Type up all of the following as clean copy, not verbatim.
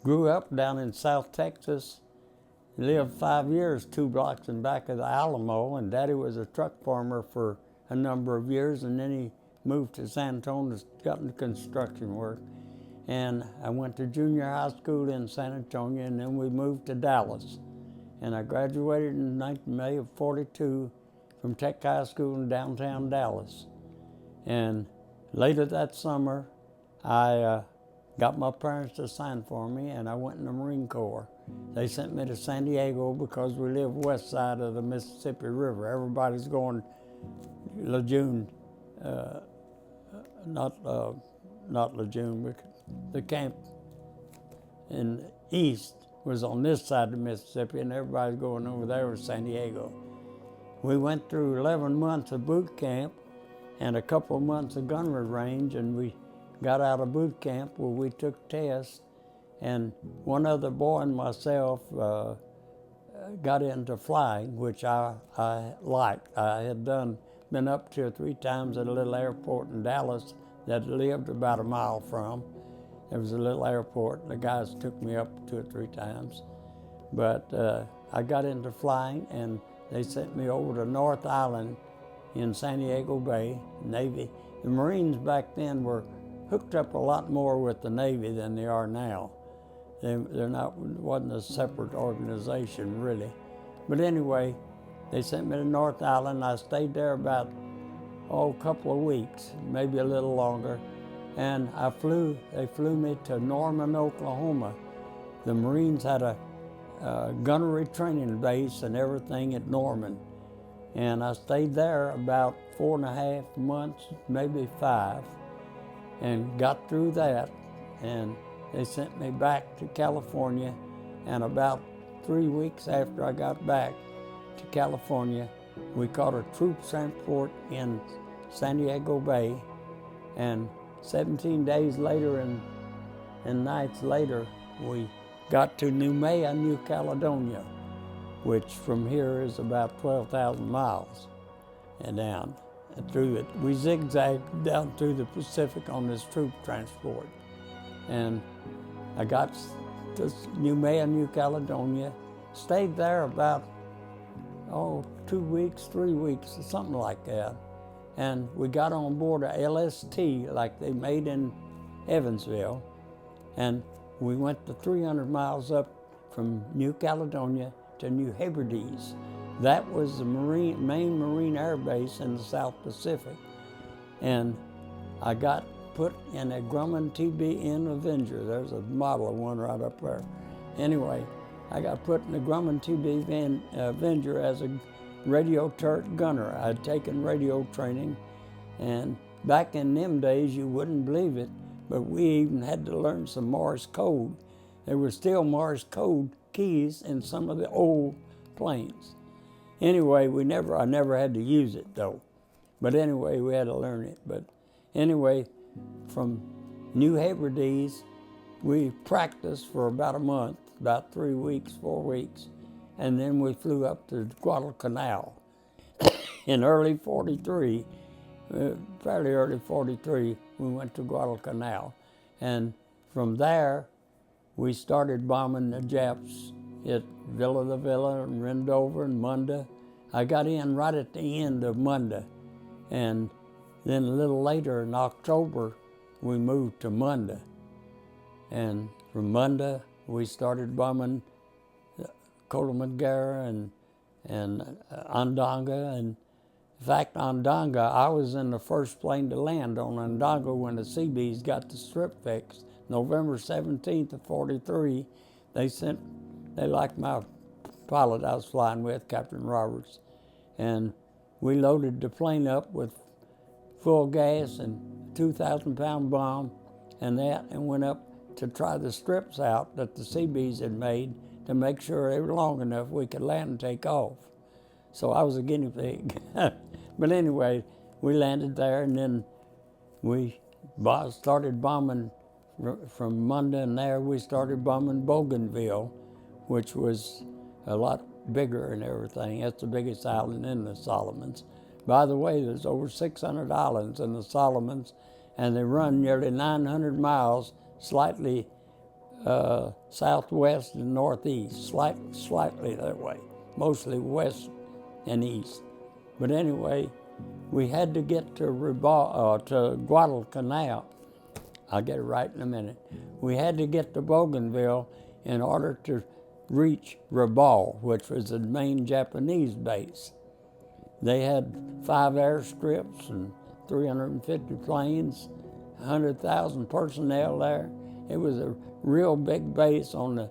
grew up down in South Texas, lived 5 years 2 blocks in back of the Alamo, and Daddy was a truck farmer for a number of years, and then he moved to San Antonio, got into construction work. And I went to junior high school in San Antonio, and then we moved to Dallas. And I graduated in May of '42 from Tech High School in downtown Dallas. And later that summer, I got my parents to sign for me, and I went in the Marine Corps. They sent me to San Diego because we live west side of the Mississippi River. Everybody's going Lejeune, not Lejeune, but the camp in the east was on this side of the Mississippi, and everybody's going over there to San Diego. We went through 11 months of boot camp and a couple of months of gunnery range, and we got out of boot camp where we took tests, and one other boy and myself got into flying, which I liked. I had been up 2 or 3 times at a little airport in Dallas that I lived about a mile from. There was a little airport. The guys took me up 2 or 3 times. But I got into flying, and they sent me over to North Island in San Diego Bay, Navy. The Marines back then were hooked up a lot more with the Navy than they are now. Wasn't a separate organization, really. But anyway, they sent me to North Island. I stayed there about, a couple of weeks, maybe a little longer. And they flew me to Norman, Oklahoma. The Marines had a gunnery training base and everything at Norman. And I stayed there about 4.5 months, maybe 5, and got through that. And they sent me back to California. And about 3 weeks after I got back to California, we caught a troop transport in San Diego Bay, and 17 days later and nights later, we got to Noumea, New Caledonia, which from here is about 12,000 miles and down through it. We zigzagged down through the Pacific on this troop transport. And I got to Noumea, New Caledonia, stayed there about, 2 weeks, 3 weeks, something like that. And we got on board a LST like they made in Evansville. And we went to 300 miles up from New Caledonia to New Hebrides. That was the main Marine Air Base in the South Pacific. And I got put in a Grumman TBM Avenger. There's a model of one right up there. Anyway, I got put in the Grumman TBM Avenger as a radio turret gunner. I'd taken radio training, and back in them days, you wouldn't believe it, but we even had to learn some Morse code. There were still Morse code keys in some of the old planes. Anyway, I never had to use it though. But anyway, we had to learn it. But anyway, from New Hebrides, we practiced for about a month, about 3 weeks, 4 weeks. And then we flew up to Guadalcanal. In early '43, fairly early '43, we went to Guadalcanal. And from there, we started bombing the Japs at Villa de Villa and Rendover and Munda. I got in right at the end of Munda. And then a little later in October, we moved to Munda. And from Munda, we started bombing Kolodey and Ondonga. And in fact, Ondonga, I was in the first plane to land on Ondonga when the Seabees got the strip fixed. November 17th of '43, they liked my pilot I was flying with, Captain Roberts. And we loaded the plane up with full gas and 2,000-pound bomb and went up to try the strips out that the Seabees had made to make sure they were long enough we could land and take off. So I was a guinea pig. But anyway, we landed there, and then we started bombing from Munda, and there we started bombing Bougainville, which was a lot bigger and everything. That's the biggest island in the Solomons. By the way, there's over 600 islands in the Solomons, and they run nearly 900 miles, slightly southwest and northeast, slightly that way, mostly west and east. But anyway, we had to get to Guadalcanal. I'll get it right in a minute. We had to get to Bougainville in order to reach Rabaul, which was the main Japanese base. They had 5 airstrips and 350 planes, 100,000 personnel there. It was a real big base on the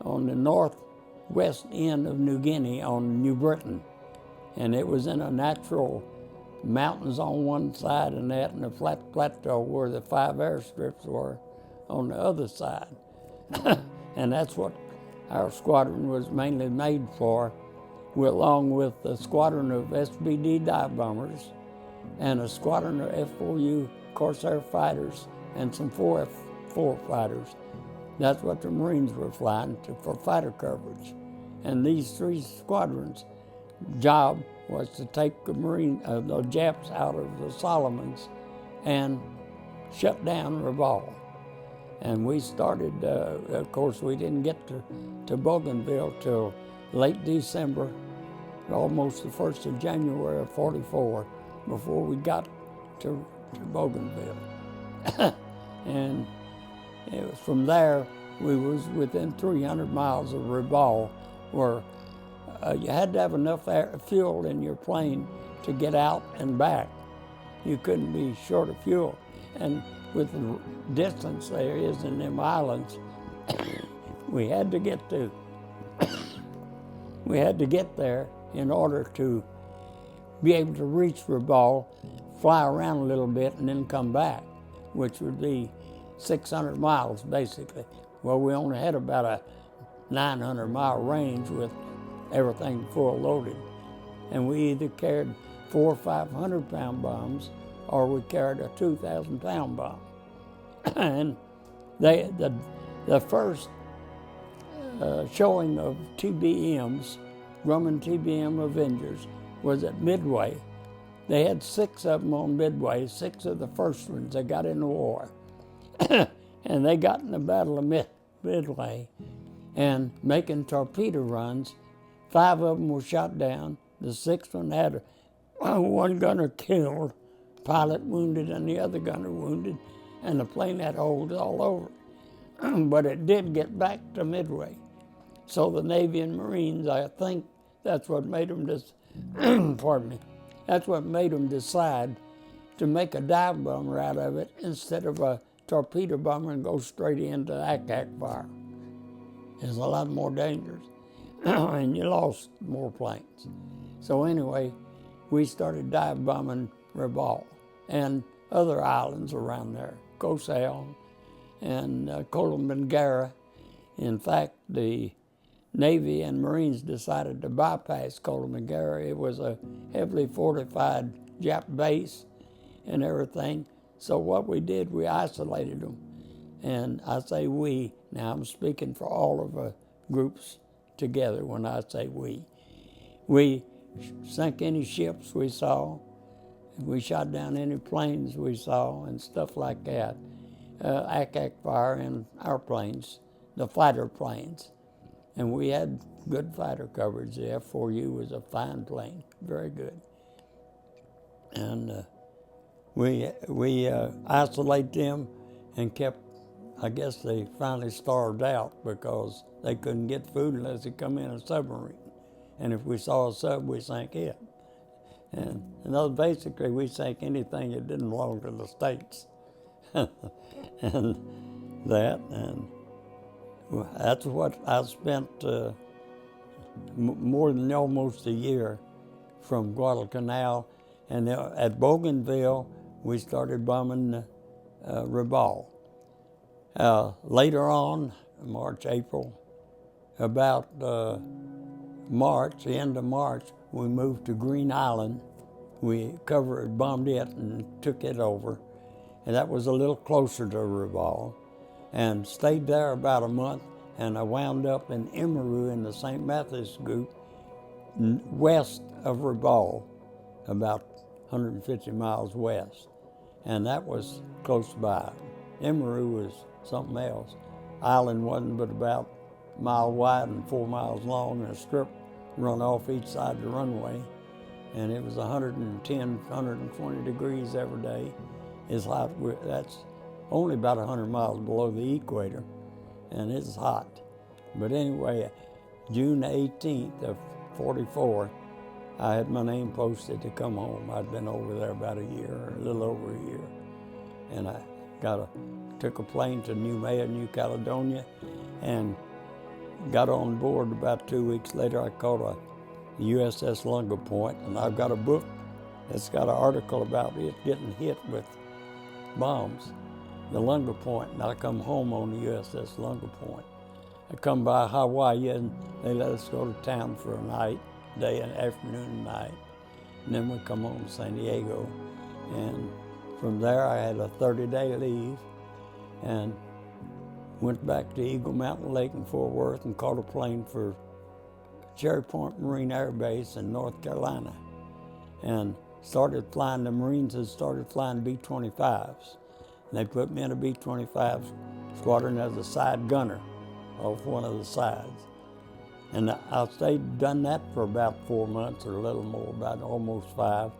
northwest end of New Guinea on New Britain. And it was in a natural mountains on one side and a flat plateau where the 5 airstrips were on the other side. And that's what our squadron was mainly made for, along with a squadron of SBD dive bombers and a squadron of F-4U Corsair fighters and some 4F-4 fighters. That's what the Marines were flying for fighter coverage. And these 3 squadrons' job was to take the Japs out of the Solomons and shut down Rabaul. And we started, of course, we didn't get to Bougainville till late December, almost the 1st of January of '44, before we got to Bougainville. And it was from there, we was within 300 miles of Rabaul, where you had to have enough fuel in your plane to get out and back. You couldn't be short of fuel. And with the distance there is in them islands, we had to get there in order to be able to reach Rabaul, fly around a little bit, and then come back, which would be 600 miles basically. Well, we only had about a 900-mile range with everything full loaded. And we either carried 400 or 500-pound bombs, or we carried a 2,000-pound bomb. And the first showing of TBMs, Grumman TBM Avengers, was at Midway. They had 6 of them on Midway, 6 of the first ones that got in the war. And they got in the Battle of Midway and making torpedo runs. 5 of them were shot down. The 6th one had one gunner killed, pilot wounded, and the other gunner wounded, and the plane had holes all over it. But it did get back to Midway. So the Navy and Marines, I think that's what made them that's what made them decide to make a dive bomber out of it instead of a torpedo bomber and go straight into ack-ack fire. It's a lot more dangerous. And you lost more planes. So anyway, we started dive bombing Rabaul and other islands around there, Kosal and Kolodey. In fact, the Navy and Marines decided to bypass Kolodey. It was a heavily fortified Jap base and everything. So what we did, we isolated them. And I say we, now I'm speaking for all of the groups together when I say we. We sank any ships we saw. We shot down any planes we saw and stuff like that. Ack-ack fire in our planes, the fighter planes. And we had good fighter coverage. The F-4U was a fine plane, very good. And we isolate them and kept, I guess they finally starved out because they couldn't get food unless they come in a submarine. And if we saw a sub, we sank it. And basically, we sank anything that didn't belong to the States. And that's what I spent more than almost a year from Guadalcanal. And at Bougainville, we started bombing Rabaul. Later on, March, April, about March, the end of March, we moved to Green Island. We bombed it and took it over. And that was a little closer to Rabaul. And stayed there about a month, and I wound up in Emeru in the St. Methodist group, west of Rabaul, about 150 miles west. And that was close by. Emeru was something else. island wasn't but about a mile wide and 4 miles long, and a strip run off each side of the runway. And it was 110, 120 degrees every day. It's hot. That's only about 100 miles below the equator, and it's hot. But anyway, June 18th of 44, I had my name posted to come home. I'd been over there about a year, a little over a year. And I took a plane to New Caledonia, and got on board. About 2 weeks later, I caught a USS Lunga Point, and I've got a book that's got an article about it getting hit with bombs, the Lunga Point, and I come home on the USS Lunga Point. I come by Hawaii, and they let us go to town for a night, day and afternoon and night, and then we come home to San Diego. And from there, I had a 30-day leave, and went back to Eagle Mountain Lake in Fort Worth and caught a plane for Cherry Point Marine Air Base in North Carolina, and started flying. The Marines had started flying B-25s. They put me in a B-25 squadron as a side gunner off one of the sides. And I done that for about 4 months or a little more, about almost 5,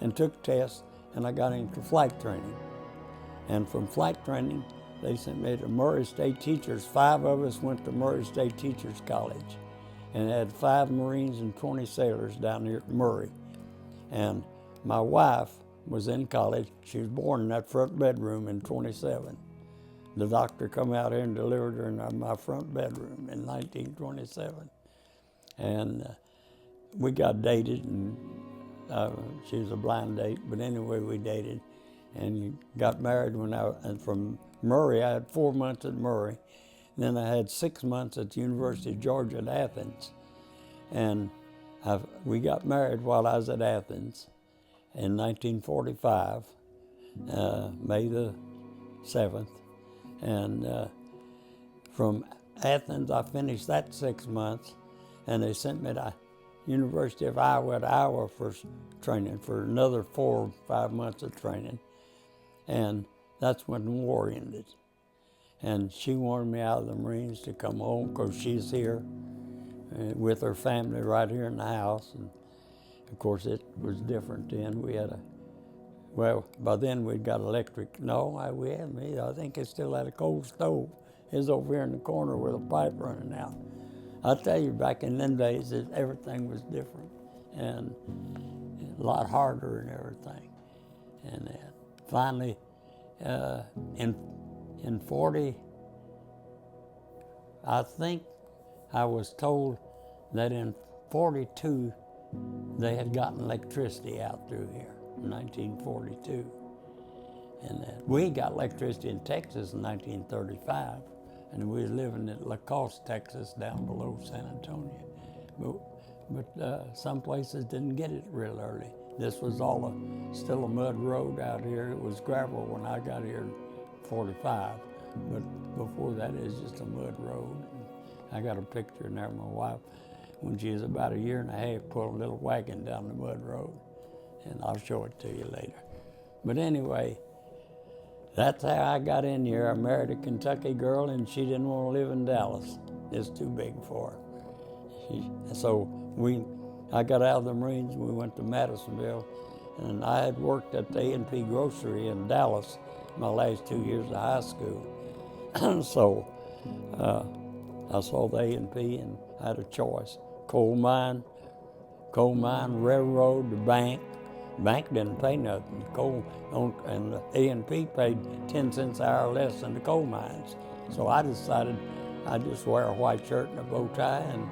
and took tests, and I got into flight training. And from flight training, they sent me to Murray State Teachers. 5 of us went to Murray State Teachers College, and had 5 Marines and 20 sailors down here at Murray. And my wife was in college. She was born in that front bedroom in 27. The doctor come out here and delivered her in my front bedroom in 1927. And we got dated, and she was a blind date, but anyway, we dated and got married and from Murray, I had 4 months at Murray. Then I had 6 months at the University of Georgia at Athens. And we got married while I was at Athens in 1945, May the 7th. And from Athens, I finished that 6 months, and they sent me to University of Iowa at Iowa for training for another 4 or 5 months of training. And that's when the war ended. And she wanted me out of the Marines to come home because she's here with her family right here in the house. And of course, it was different then. We had by then we'd got electric. No, I think it still had a coal stove. It was over here in the corner with a pipe running out. I tell you, back in them days, everything was different and a lot harder and everything. And finally, in 40, I think I was told that in 42, they had gotten electricity out through here in 1942. And we got electricity in Texas in 1935, and we was living in La Crosse, Texas, down below San Antonio. But some places didn't get it real early. This was still a mud road out here. It was gravel when I got here in 45, but before that it was just a mud road. I got a picture in there of my wife when she was about a year and a half, pulling a little wagon down the mud road, and I'll show it to you later. But anyway, that's how I got in here. I married a Kentucky girl, and she didn't want to live in Dallas. It's too big for her. So I got out of the Marines, and we went to Madisonville, and I had worked at the A&P grocery in Dallas my last 2 years of high school. So I saw the A&P, and I had a choice: coal mine, railroad, the bank. Bank didn't pay nothing. And the A&P paid 10 cents an hour less than the coal mines. So I decided I'd just wear a white shirt and a bow tie and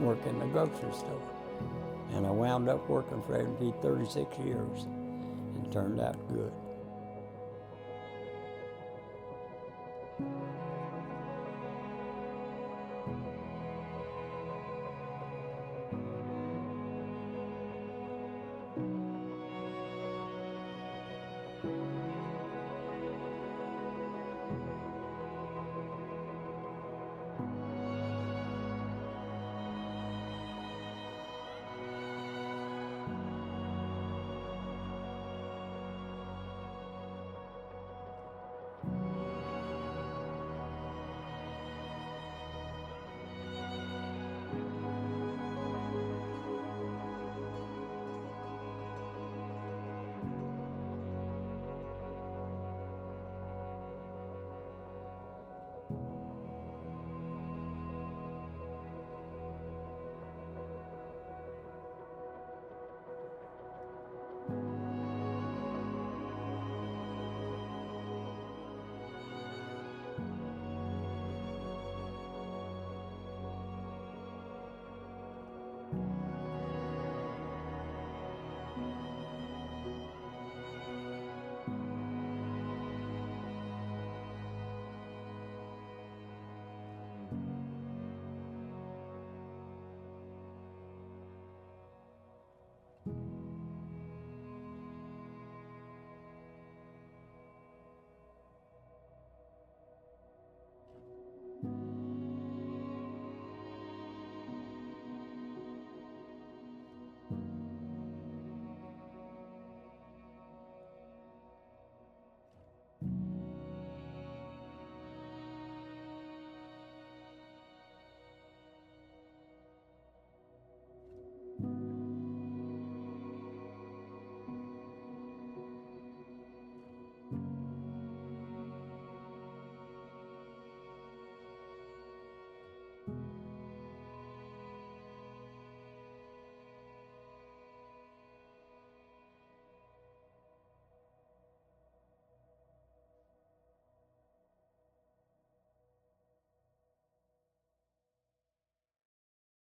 work in the grocery store. And I wound up working for A&P 36 years. It turned out good.